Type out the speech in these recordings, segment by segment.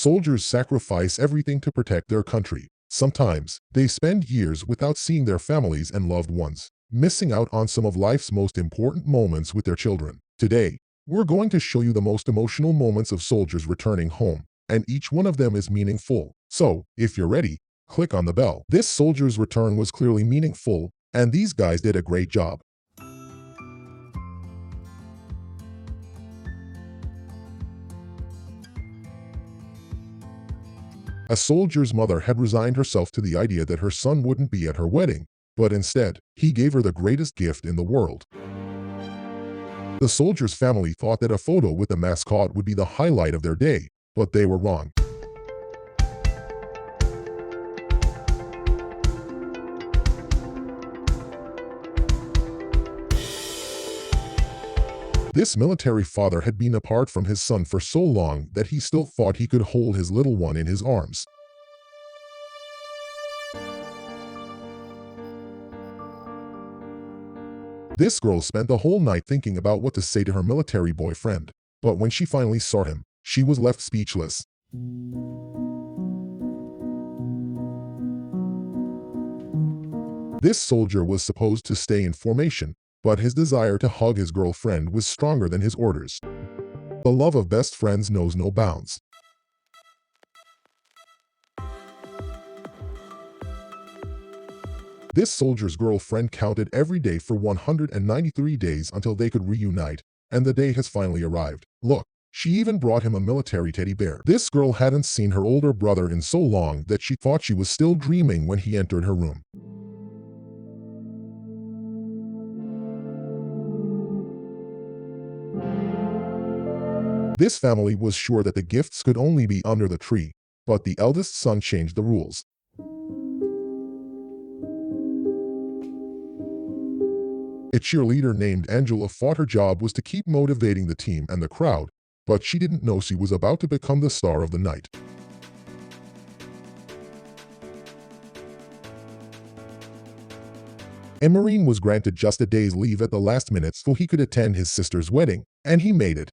Soldiers sacrifice everything to protect their country. Sometimes, they spend years without seeing their families and loved ones, missing out on some of life's most important moments with their children. Today, we're going to show you the most emotional moments of soldiers returning home, and each one of them is meaningful. So, if you're ready, click on the bell. This soldier's return was clearly meaningful, and these guys did a great job. A soldier's mother had resigned herself to the idea that her son wouldn't be at her wedding, but instead, he gave her the greatest gift in the world. The soldier's family thought that a photo with the mascot would be the highlight of their day, but they were wrong. This military father had been apart from his son for so long that he still thought he could hold his little one in his arms. This girl spent the whole night thinking about what to say to her military boyfriend, but when she finally saw him, she was left speechless. This soldier was supposed to stay in formation, but his desire to hug his girlfriend was stronger than his orders. The love of best friends knows no bounds. This soldier's girlfriend counted every day for 193 days until they could reunite, and the day has finally arrived. Look, she even brought him a military teddy bear. This girl hadn't seen her older brother in so long that she thought she was still dreaming when he entered her room. This family was sure that the gifts could only be under the tree, but the eldest son changed the rules. A cheerleader named Angela thought her job was to keep motivating the team and the crowd, but she didn't know she was about to become the star of the night. A Marine was granted just a day's leave at the last minute so he could attend his sister's wedding, and he made it.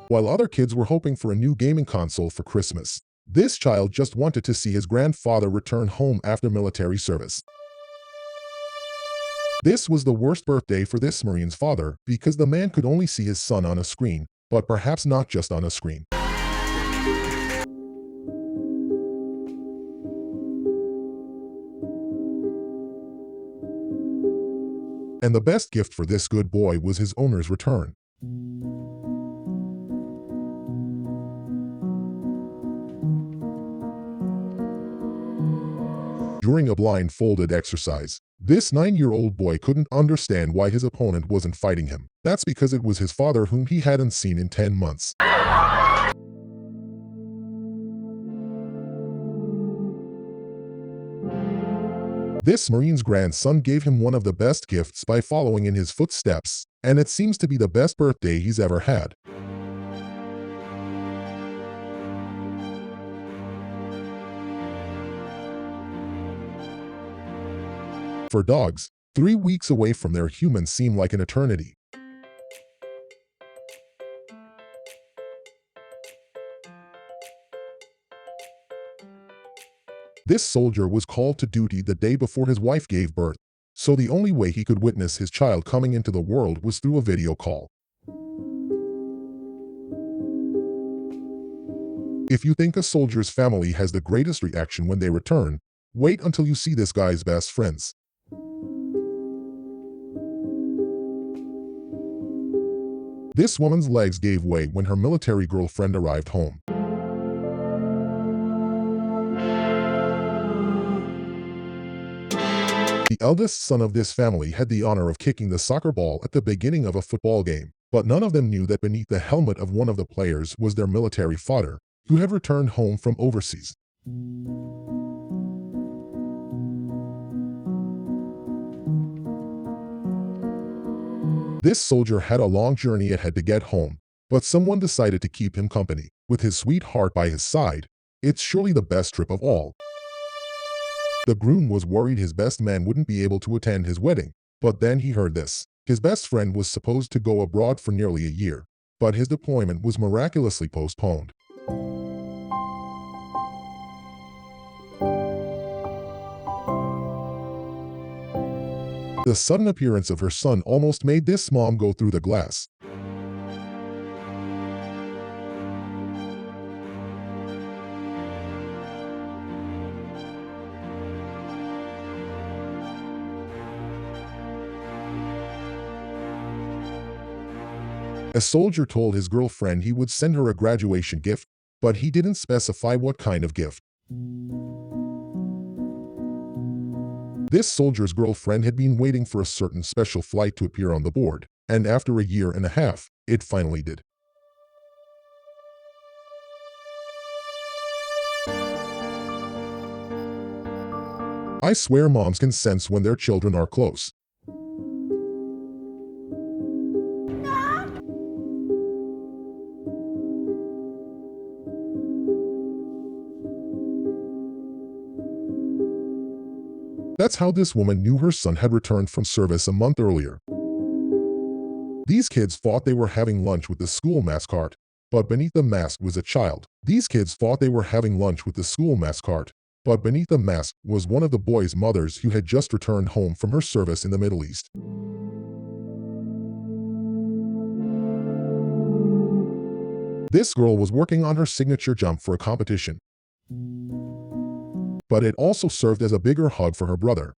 While other kids were hoping for a new gaming console for Christmas, this child just wanted to see his grandfather return home after military service. This was the worst birthday for this Marine's father because the man could only see his son on a screen, but perhaps not just on a screen. And the best gift for this good boy was his owner's return. During a blindfolded exercise, this 9-year-old boy couldn't understand why his opponent wasn't fighting him. That's because it was his father whom he hadn't seen in 10 months. This Marine's grandson gave him one of the best gifts by following in his footsteps, and it seems to be the best birthday he's ever had. For dogs, 3 weeks away from their humans seem like an eternity. This soldier was called to duty the day before his wife gave birth, so the only way he could witness his child coming into the world was through a video call. If you think a soldier's family has the greatest reaction when they return, wait until you see this guy's best friends. This woman's legs gave way when her military girlfriend arrived home. The eldest son of this family had the honor of kicking the soccer ball at the beginning of a football game, but none of them knew that beneath the helmet of one of the players was their military father, who had returned home from overseas. This soldier had a long journey ahead to get home, but someone decided to keep him company. With his sweetheart by his side, it's surely the best trip of all. The groom was worried his best man wouldn't be able to attend his wedding, but then he heard this. His best friend was supposed to go abroad for nearly a year, but his deployment was miraculously postponed. The sudden appearance of her son almost made this mom go through the glass. A soldier told his girlfriend he would send her a graduation gift, but he didn't specify what kind of gift. This soldier's girlfriend had been waiting for a certain special flight to appear on the board, and after a year and a half, it finally did. I swear moms can sense when their children are close. That's how this woman knew her son had returned from service a month earlier. These kids thought they were having lunch with the school mascot, but beneath the mask was a child. These kids thought they were having lunch with the school mascot, but beneath the mask was one of the boys' mothers who had just returned home from her service in the Middle East. This girl was working on her signature jump for a competition, but it also served as a bigger hug for her brother.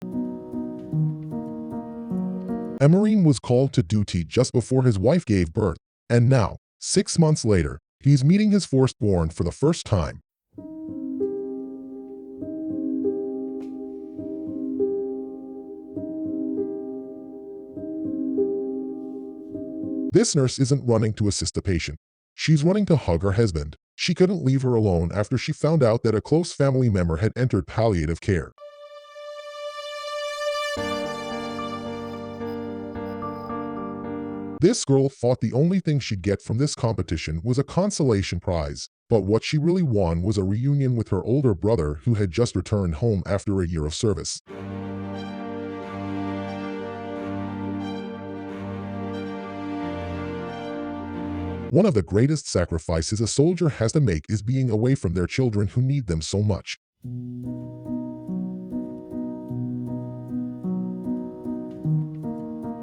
𝑻𝑨𝑮𝑻𝑨𝑽 was called to duty just before his wife gave birth, and now, 6 months later, he's meeting his firstborn for the first time. This nurse isn't running to assist the patient. She's running to hug her husband. She couldn't leave her alone after she found out that a close family member had entered palliative care. This girl thought the only thing she'd get from this competition was a consolation prize, but what she really won was a reunion with her older brother who had just returned home after a year of service. One of the greatest sacrifices a soldier has to make is being away from their children who need them so much.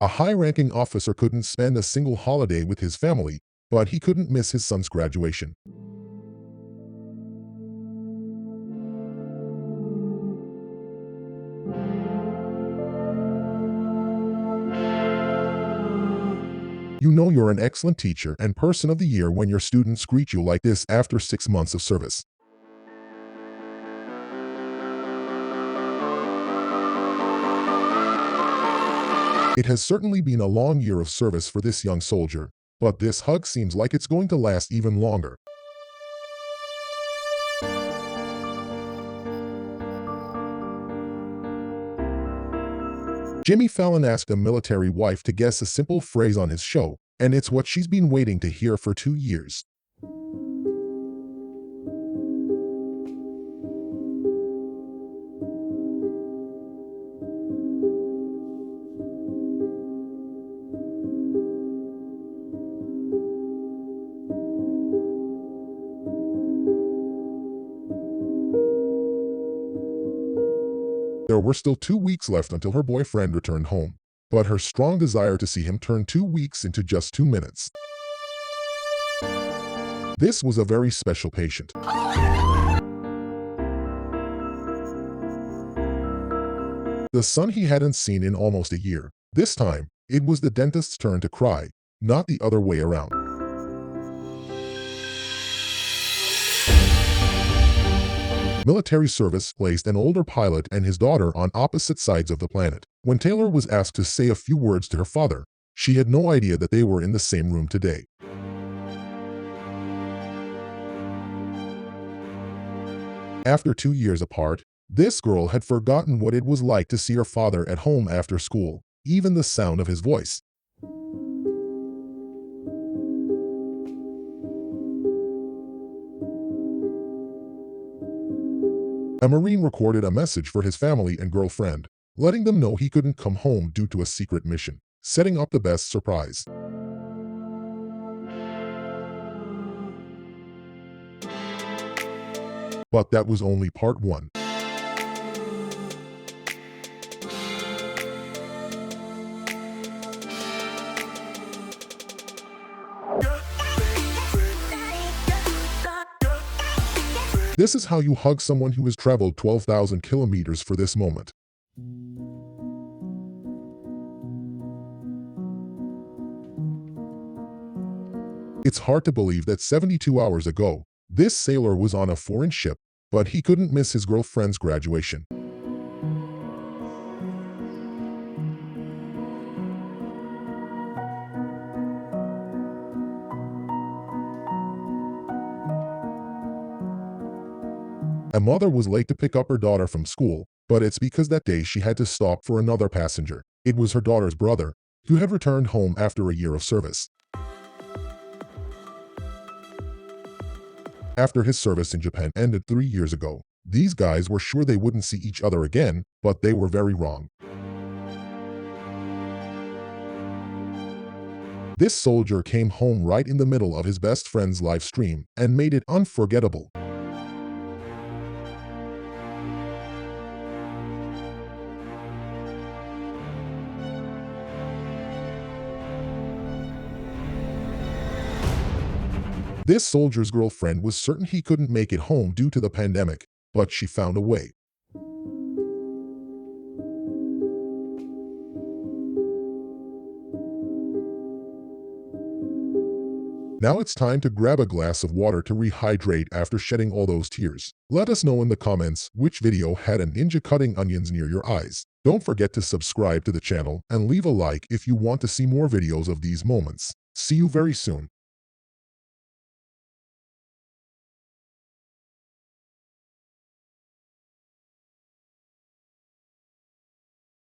A high-ranking officer couldn't spend a single holiday with his family, but he couldn't miss his son's graduation. You know you're an excellent teacher and person of the year when your students greet you like this after 6 months of service. It has certainly been a long year of service for this young soldier, but this hug seems like it's going to last even longer. Jimmy Fallon asked a military wife to guess a simple phrase on his show, and it's what she's been waiting to hear for 2 years. There were still 2 weeks left until her boyfriend returned home, but her strong desire to see him turned 2 weeks into just 2 minutes. This was a very special patient. The son he hadn't seen in almost a year. This time, it was the dentist's turn to cry, not the other way around. Military service placed an older pilot and his daughter on opposite sides of the planet. When Taylor was asked to say a few words to her father, she had no idea that they were in the same room today. After 2 years apart, this girl had forgotten what it was like to see her father at home after school, even the sound of his voice. A Marine recorded a message for his family and girlfriend, letting them know he couldn't come home due to a secret mission, setting up the best surprise. But that was only part one. This is how you hug someone who has traveled 12,000 kilometers for this moment. It's hard to believe that 72 hours ago, this sailor was on a foreign ship, but he couldn't miss his girlfriend's graduation. A mother was late to pick up her daughter from school, but it's because that day she had to stop for another passenger. It was her daughter's brother, who had returned home after a year of service. After his service in Japan ended 3 years ago, these guys were sure they wouldn't see each other again, but they were very wrong. This soldier came home right in the middle of his best friend's live stream and made it unforgettable. This soldier's girlfriend was certain he couldn't make it home due to the pandemic, but she found a way. Now it's time to grab a glass of water to rehydrate after shedding all those tears. Let us know in the comments which video had a ninja cutting onions near your eyes. Don't forget to subscribe to the channel and leave a like if you want to see more videos of these moments. See you very soon.